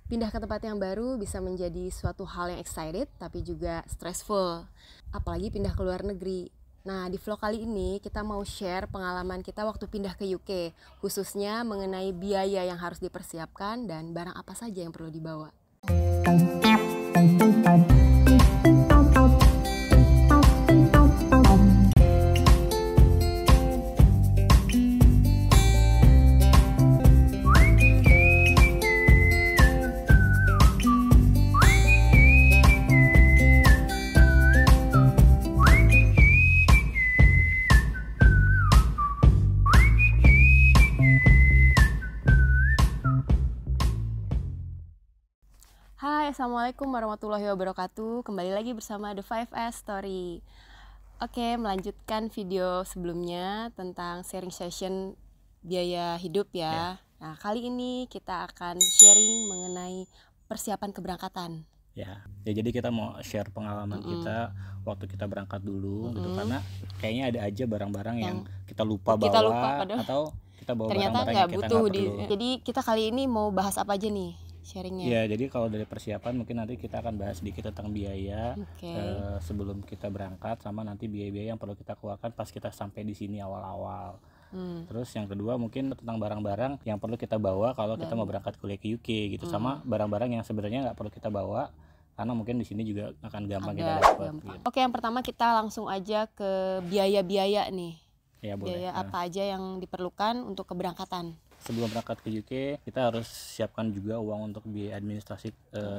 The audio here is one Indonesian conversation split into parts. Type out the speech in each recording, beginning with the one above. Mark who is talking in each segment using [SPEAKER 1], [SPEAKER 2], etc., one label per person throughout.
[SPEAKER 1] Pindah ke tempat yang baru bisa menjadi suatu hal yang excited tapi juga stressful, apalagi pindah ke luar negeri. Nah, di vlog kali ini kita mau share pengalaman kita waktu pindah ke UK, khususnya mengenai biaya yang harus dipersiapkan dan barang apa saja yang perlu dibawa. Hai, Assalamualaikum warahmatullahi wabarakatuh. Kembali lagi bersama The 5S Story. Oke, melanjutkan video sebelumnya tentang sharing session biaya hidup ya. Nah, kali ini kita akan sharing mengenai persiapan keberangkatan.
[SPEAKER 2] Ya, jadi kita mau share pengalaman kita waktu kita berangkat dulu gitu, karena kayaknya ada aja barang-barang yang kita lupa bawa atau kita bawa
[SPEAKER 1] ternyata
[SPEAKER 2] barang-barang
[SPEAKER 1] nggak
[SPEAKER 2] yang kita
[SPEAKER 1] butuh
[SPEAKER 2] nggak perlu.
[SPEAKER 1] Jadi kita kali ini mau bahas apa aja nih sharingnya?
[SPEAKER 2] Ya, jadi kalau dari persiapan mungkin nanti kita akan bahas sedikit tentang biaya sebelum kita berangkat, sama nanti biaya-biaya yang perlu kita keluarkan pas kita sampai di sini awal-awal. Terus yang kedua mungkin tentang barang-barang yang perlu kita bawa kalau kita mau berangkat kuliah ke UK gitu, sama barang-barang yang sebenarnya nggak perlu kita bawa karena mungkin di sini juga akan gampang kita dapat. Gitu.
[SPEAKER 1] Oke, yang pertama kita langsung aja ke biaya-biaya nih.
[SPEAKER 2] Ya, boleh.
[SPEAKER 1] Biaya apa aja yang diperlukan untuk keberangkatan?
[SPEAKER 2] Sebelum berangkat ke UK kita harus siapkan juga uang untuk biaya administrasi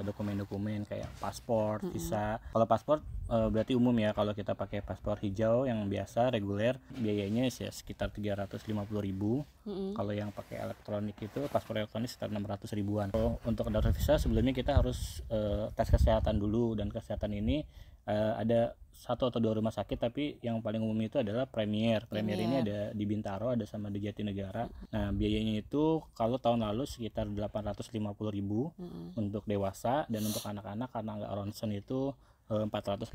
[SPEAKER 2] dokumen-dokumen kayak paspor, visa. Kalau paspor berarti umum ya, kalau kita pakai paspor hijau yang biasa reguler biayanya ya sekitar 350.000. Kalau yang pakai elektronik itu paspor elektronik sekitar 600 ribuan. Kalau untuk daftar visa sebelumnya kita harus tes kesehatan dulu, dan kesehatan ini ada 1 atau 2 rumah sakit, tapi yang paling umum itu adalah Premier ini ada di Bintaro, ada sama di Jatinegara. Nah, biayanya itu kalau tahun lalu sekitar 850.000 untuk dewasa, dan untuk anak-anak karena nggak ronsen itu 450.000.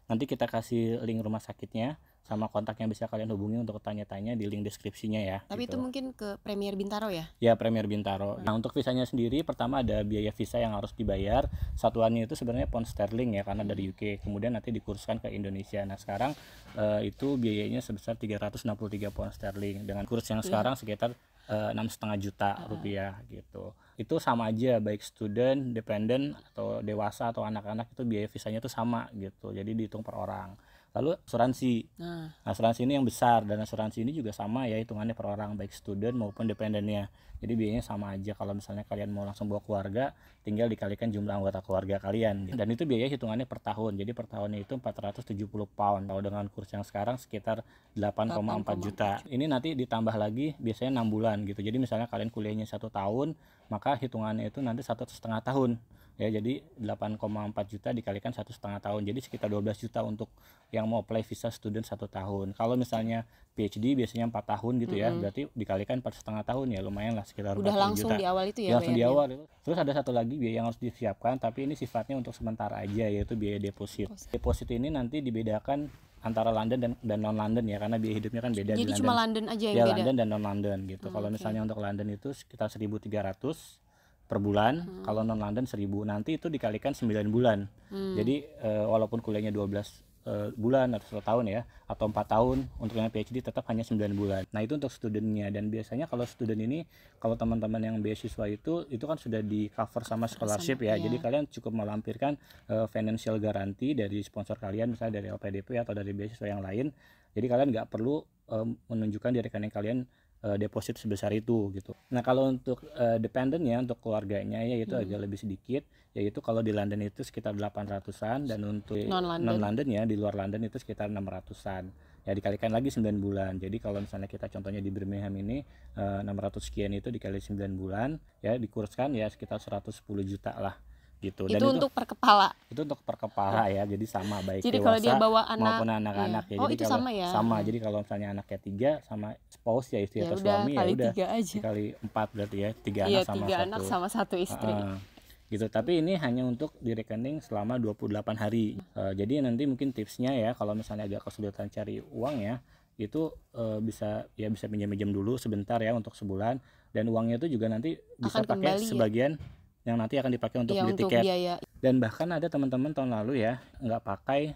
[SPEAKER 2] Nanti kita kasih link rumah sakitnya sama kontaknya, bisa kalian hubungi untuk tanya-tanya di link deskripsinya ya.
[SPEAKER 1] Tapi gitu. Itu mungkin ke Premier Bintaro ya?
[SPEAKER 2] Ya, Premier Bintaro. Nah, untuk visanya sendiri pertama ada biaya visa yang harus dibayar. Satuannya itu sebenarnya pound sterling ya, karena dari UK. Kemudian nanti dikurskan ke Indonesia. Nah, sekarang itu biayanya sebesar 363 pound sterling dengan kurs yang sekarang sekitar 6,5 juta rupiah gitu. Itu sama aja baik student, dependent atau dewasa atau anak-anak, itu biaya visanya itu sama gitu. Jadi dihitung per orang. Lalu asuransi. Asuransi ini yang besar, dan asuransi ini juga sama ya, hitungannya per orang baik student maupun dependennya. Jadi biayanya sama aja. Kalau misalnya kalian mau langsung bawa keluarga, tinggal dikalikan jumlah anggota keluarga kalian. Dan itu biaya hitungannya per tahun. Jadi per tahunnya itu 470 pound. Kalau dengan kurs yang sekarang sekitar 8,4 juta. Ini nanti ditambah lagi biasanya 6 bulan gitu. Jadi misalnya kalian kuliahnya 1 tahun, maka hitungannya itu nanti 1,5 tahun. Ya, jadi 8,4 juta dikalikan 1,5 tahun, jadi sekitar 12 juta untuk yang mau apply visa student 1 tahun. Kalau misalnya PhD biasanya 4 tahun gitu ya, berarti dikalikan 4,5 tahun ya lumayan lah, sekitar 40 juta. Udah
[SPEAKER 1] langsung di awal itu ya?
[SPEAKER 2] Langsung di awal itu. Terus ada satu lagi biaya yang harus disiapkan, tapi ini sifatnya untuk sementara aja, yaitu biaya deposit. Deposit ini nanti dibedakan antara London dan non London ya, karena biaya hidupnya kan beda.
[SPEAKER 1] Jadi
[SPEAKER 2] di London.
[SPEAKER 1] Cuma London aja yang
[SPEAKER 2] ya,
[SPEAKER 1] beda?
[SPEAKER 2] London dan non London gitu. Kalau misalnya untuk London itu sekitar 1.300 per bulan, kalau non London 1.000. Nanti itu dikalikan 9 bulan. Jadi walaupun kuliahnya 12 bulan atau 1 tahun ya, atau 4 tahun, untuk yang PhD tetap hanya 9 bulan. Nah, itu untuk studentnya. Dan biasanya kalau student ini, kalau teman-teman yang beasiswa itu kan sudah di cover sama scholarship ya. Jadi kalian cukup melampirkan financial guarantee dari sponsor kalian, misalnya dari LPDP atau dari beasiswa yang lain. Jadi kalian nggak perlu menunjukkan di rekening kalian deposit sebesar itu gitu. Nah, kalau untuk dependent ya, untuk keluarganya ya itu agak lebih sedikit, yaitu kalau di London itu sekitar 800-an, dan untuk non London ya, di luar London itu sekitar 600-an. Ya, dikalikan lagi 9 bulan. Jadi kalau misalnya kita contohnya di Birmingham ini 600 sekian itu dikali 9 bulan ya, dikurskan ya sekitar 110 juta lah gitu. Dan
[SPEAKER 1] itu untuk per kepala?
[SPEAKER 2] Itu untuk per kepala ya, jadi sama baik
[SPEAKER 1] jadi
[SPEAKER 2] dewasa
[SPEAKER 1] kalau dia bawa anak,
[SPEAKER 2] maupun anak-anak ya.
[SPEAKER 1] Oh,
[SPEAKER 2] jadi
[SPEAKER 1] itu
[SPEAKER 2] kalau
[SPEAKER 1] sama ya?
[SPEAKER 2] Sama, jadi kalau misalnya anaknya 3 sama spouse ya, istri atau suami, ya udah dikali 4 berarti ya, 3 anak sama
[SPEAKER 1] 3 anak sama 1 istri.
[SPEAKER 2] Gitu. Tapi ini hanya untuk di rekening selama 28 hari. Jadi nanti mungkin tipsnya ya, kalau misalnya agak kesulitan cari uang ya, itu bisa pinjam-pinjam dulu sebentar ya untuk sebulan, dan uangnya itu juga nanti bisa pakai sebagian yang nanti akan dipakai untuk
[SPEAKER 1] Iya,
[SPEAKER 2] beli
[SPEAKER 1] untuk
[SPEAKER 2] tiket.
[SPEAKER 1] biaya
[SPEAKER 2] Dan bahkan ada teman-teman tahun lalu ya nggak pakai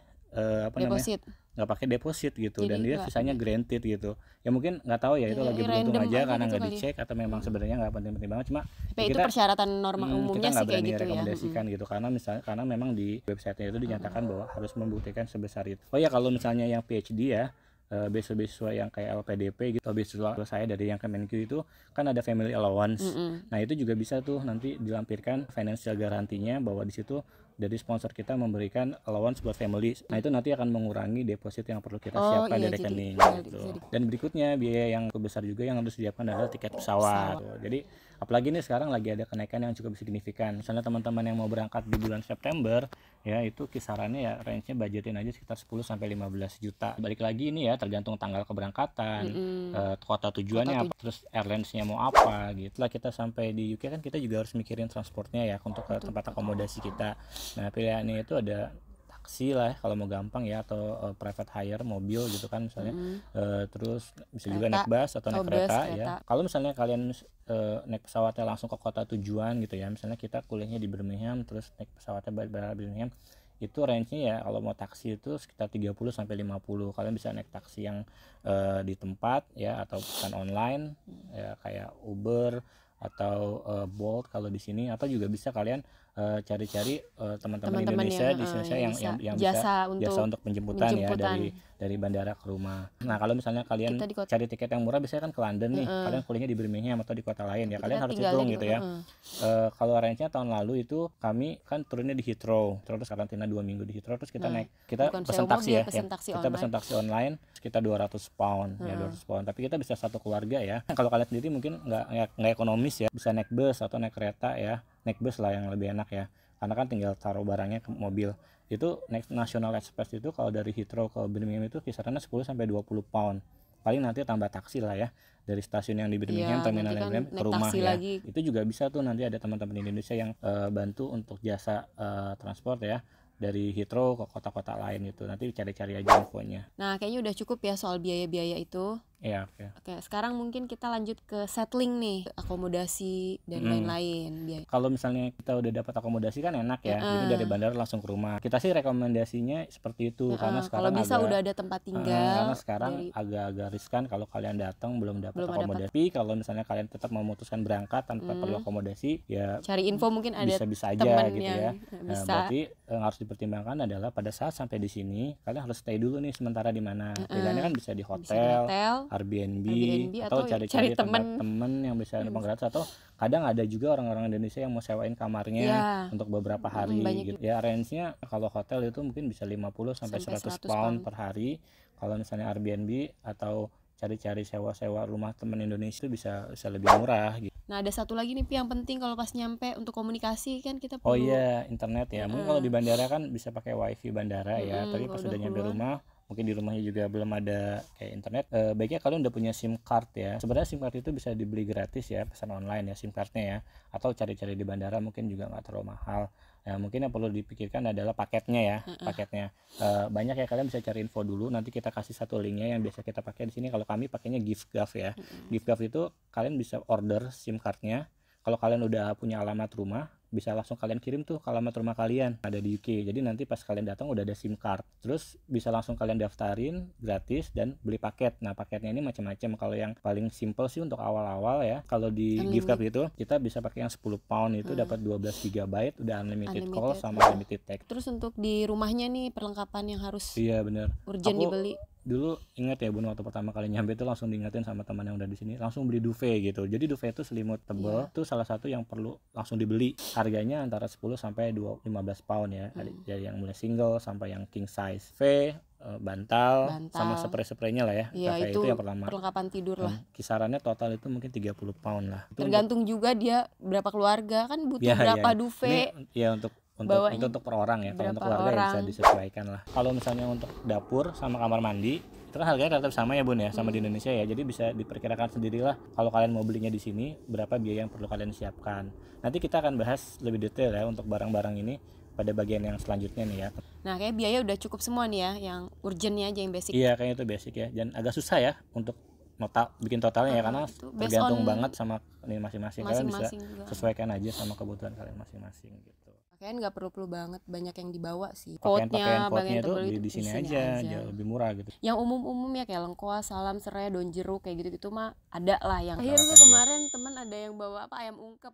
[SPEAKER 1] deposit.
[SPEAKER 2] nggak pakai deposit gitu, dan
[SPEAKER 1] Jadi
[SPEAKER 2] dia
[SPEAKER 1] nggak
[SPEAKER 2] visanya granted gitu. Ya mungkin nggak tahu ya, itu
[SPEAKER 1] ya,
[SPEAKER 2] lagi beruntung
[SPEAKER 1] random
[SPEAKER 2] aja
[SPEAKER 1] aja
[SPEAKER 2] karena
[SPEAKER 1] gitu
[SPEAKER 2] nggak
[SPEAKER 1] kali ya.
[SPEAKER 2] dicek atau memang sebenarnya nggak penting-penting banget, cuma
[SPEAKER 1] Tapi
[SPEAKER 2] ya
[SPEAKER 1] itu
[SPEAKER 2] kita
[SPEAKER 1] persyaratan norma
[SPEAKER 2] kita
[SPEAKER 1] umumnya
[SPEAKER 2] nggak
[SPEAKER 1] sih kayak
[SPEAKER 2] berani
[SPEAKER 1] gitu ya.
[SPEAKER 2] rekomendasikan gitu, karena memang di websitenya itu dinyatakan bahwa harus membuktikan sebesar itu. Oh ya, kalau misalnya yang PhD ya, beasiswa yang kayak LPDP gitu, atau beasiswa saya dari yang Kemenq itu kan ada family allowance. Nah itu juga bisa tuh nanti dilampirkan financial garantinya bahwa di situ dari sponsor kita memberikan allowance buat family. Nah itu nanti akan mengurangi deposit yang perlu kita siapkan
[SPEAKER 1] iya,
[SPEAKER 2] di
[SPEAKER 1] jadi
[SPEAKER 2] rekening gitu.
[SPEAKER 1] jadi
[SPEAKER 2] Dan berikutnya biaya yang besar juga yang harus disiapkan adalah tiket pesawat. Jadi apalagi nih sekarang lagi ada kenaikan yang cukup signifikan. Misalnya teman-teman yang mau berangkat di bulan September ya, itu kisarannya ya range-nya budgetin aja sekitar 10 sampai 15 juta. Balik lagi ini ya tergantung tanggal keberangkatan, kota tujuannya apa, terus airlines-nya mau apa gitu. Setelah kita sampai di UK kan kita juga harus mikirin transportnya ya untuk ke tempat akomodasi kita. Nah pilihannya itu ada taksi lah kalau mau gampang ya, atau private hire mobil gitu kan misalnya. Terus bisa juga naik bus atau naik kereta ya. Kalau misalnya kalian naik pesawatnya langsung ke kota tujuan gitu ya, misalnya kita kuliahnya di Birmingham terus naik pesawatnya dari Birmingham, itu range-nya ya kalau mau taksi itu sekitar 30 sampai 50. Kalian bisa naik taksi yang di tempat ya, atau pesan online ya kayak Uber atau Bolt kalau di sini, atau juga bisa kalian cari-cari teman-teman Indonesia di Indonesia yang
[SPEAKER 1] jasa
[SPEAKER 2] bisa untuk penjemputan ya dari bandara ke rumah. Nah kalau misalnya kalian cari tiket yang murah biasanya kan ke London nih, kalian kuliahnya di Birmingham atau di kota lain ya, kalian harus hitung gitu ya. Kalau range-nya tahun lalu itu kami kan turunnya di Heathrow, terus karantina 2 minggu di Heathrow, terus kita pesan taksi ya, kita pesan taksi online sekitar 200 pound ya, 200 pound. Tapi kita bisa satu keluarga ya. Kalau kalian sendiri mungkin nggak ekonomis ya, bisa naik bus atau naik kereta ya. Naik bus lah yang lebih enak ya, karena kan tinggal taruh barangnya ke mobil. Itu naik National Express itu kalau dari Heathrow ke Birmingham itu kisarannya 10 sampai 20 pound. Paling nanti tambah taksi lah ya, dari stasiun yang di Birmingham, terminal yang Birmingham ke rumah ya. Itu juga bisa tuh, nanti ada teman-teman Indonesia yang bantu untuk jasa transport ya, dari Heathrow ke kota-kota lain itu. Nanti cari-cari aja infonya.
[SPEAKER 1] Nah kayaknya udah cukup ya soal biaya-biaya itu.
[SPEAKER 2] Iya,
[SPEAKER 1] Oke, sekarang mungkin kita lanjut ke settling nih, akomodasi dan lain-lain.
[SPEAKER 2] Kalau misalnya kita udah dapat akomodasi kan enak ya, jadi dari bandara langsung ke rumah. Kita sih rekomendasinya seperti itu, karena sekarang
[SPEAKER 1] kalau bisa udah ada tempat tinggal.
[SPEAKER 2] Karena sekarang agak-agak riskan kalau kalian datang belum dapat akomodasi. Tapi kalau misalnya kalian tetap memutuskan berangkat tanpa perlu akomodasi, ya
[SPEAKER 1] cari info mungkin ada
[SPEAKER 2] bisa aja gitu ya. Nah, berarti harus dipertimbangkan adalah pada saat sampai di sini kalian harus stay dulu nih sementara di mana. Pilihannya kan bisa di hotel, Airbnb atau cari-cari teman yang bisa numpang gratis, atau kadang ada juga orang-orang Indonesia yang mau sewain kamarnya untuk beberapa hari gitu. Ya range-nya kalau hotel itu mungkin bisa 50 sampai 100 pound per hari. Kalau misalnya Airbnb atau cari-cari sewa-sewa rumah teman Indonesia itu bisa lebih murah gitu.
[SPEAKER 1] Nah ada satu lagi nih yang penting kalau pas nyampe untuk komunikasi kan kita
[SPEAKER 2] Oh
[SPEAKER 1] perlu
[SPEAKER 2] iya, internet ya. Mungkin kalau di bandara kan bisa pakai wifi bandara ya, tapi pas sudah nyampe rumah mungkin di rumahnya juga belum ada kayak internet, baiknya kalian udah punya SIM card ya. Sebenarnya SIM card itu bisa dibeli gratis ya, pesan online ya SIM cardnya ya, atau cari-cari di bandara mungkin juga nggak terlalu mahal. Nah mungkin yang perlu dipikirkan adalah paketnya ya, paketnya banyak ya, kalian bisa cari info dulu, nanti kita kasih satu linknya yang biasa kita pakai di sini. Kalau kami pakainya giftgav ya. Giftgav itu kalian bisa order SIM cardnya. Kalau kalian udah punya alamat rumah, bisa langsung kalian kirim tuh ke alamat rumah kalian ada di UK. Jadi nanti pas kalian datang udah ada SIM card. Terus bisa langsung kalian daftarin gratis dan beli paket. Nah paketnya ini macam-macam. Kalau yang paling simple sih untuk awal-awal ya, kalau di giftcard itu kita bisa pakai yang 10 pound itu dapat 12 GB, udah unlimited call sama unlimited text.
[SPEAKER 1] Terus untuk di rumahnya nih perlengkapan yang harus urgent dibeli.
[SPEAKER 2] Dulu ingat ya Bun, waktu pertama kali nyampe itu langsung diingetin sama teman yang udah di sini, langsung beli duvet gitu. Jadi duvet itu selimut tebal, itu salah satu yang perlu langsung dibeli. Harganya antara 10 sampai 15 pound ya. Dari yang mulai single sampai yang king size. Bantal sama spray-spraynya lah ya.
[SPEAKER 1] Itu
[SPEAKER 2] yang pertama.
[SPEAKER 1] Perlengkapan tidur lah.
[SPEAKER 2] Kisarannya total itu mungkin 30 pound lah. Itu
[SPEAKER 1] tergantung juga dia berapa keluarga kan butuh berapa duvet.
[SPEAKER 2] Ini, ya untuk per orang ya. Kalau untuk keluarga ya bisa disesuaikan lah. Kalau misalnya untuk dapur sama kamar mandi itu kan harganya relatif sama ya Bun ya, sama di Indonesia ya. Jadi bisa diperkirakan sendirilah kalau kalian mau belinya di sini berapa biaya yang perlu kalian siapkan. Nanti kita akan bahas lebih detail ya untuk barang-barang ini pada bagian yang selanjutnya nih ya.
[SPEAKER 1] Nah kayak biaya udah cukup semua nih ya, yang urgentnya aja yang basic.
[SPEAKER 2] Iya kayaknya itu basic ya, dan agak susah ya untuk bikin totalnya ya, karena
[SPEAKER 1] itu based
[SPEAKER 2] tergantung
[SPEAKER 1] on
[SPEAKER 2] banget sama ini masing-masing. Kalian bisa
[SPEAKER 1] masing-masing juga.
[SPEAKER 2] sesuaikan aja sama kebutuhan kalian masing-masing gitu.
[SPEAKER 1] Pakaian nggak perlu banget banyak yang dibawa sih.
[SPEAKER 2] Pakaian
[SPEAKER 1] Coatnya
[SPEAKER 2] tuh
[SPEAKER 1] tebel
[SPEAKER 2] di
[SPEAKER 1] itu
[SPEAKER 2] sini aja, jauh lebih murah gitu.
[SPEAKER 1] Yang umum-umum ya kayak lengkuas, salam, serai, daun jeruk kayak gitu-gitu mah ada lah yang. Akhirnya tuh
[SPEAKER 2] aja.
[SPEAKER 1] kemarin teman ada yang bawa apa ayam ungkep.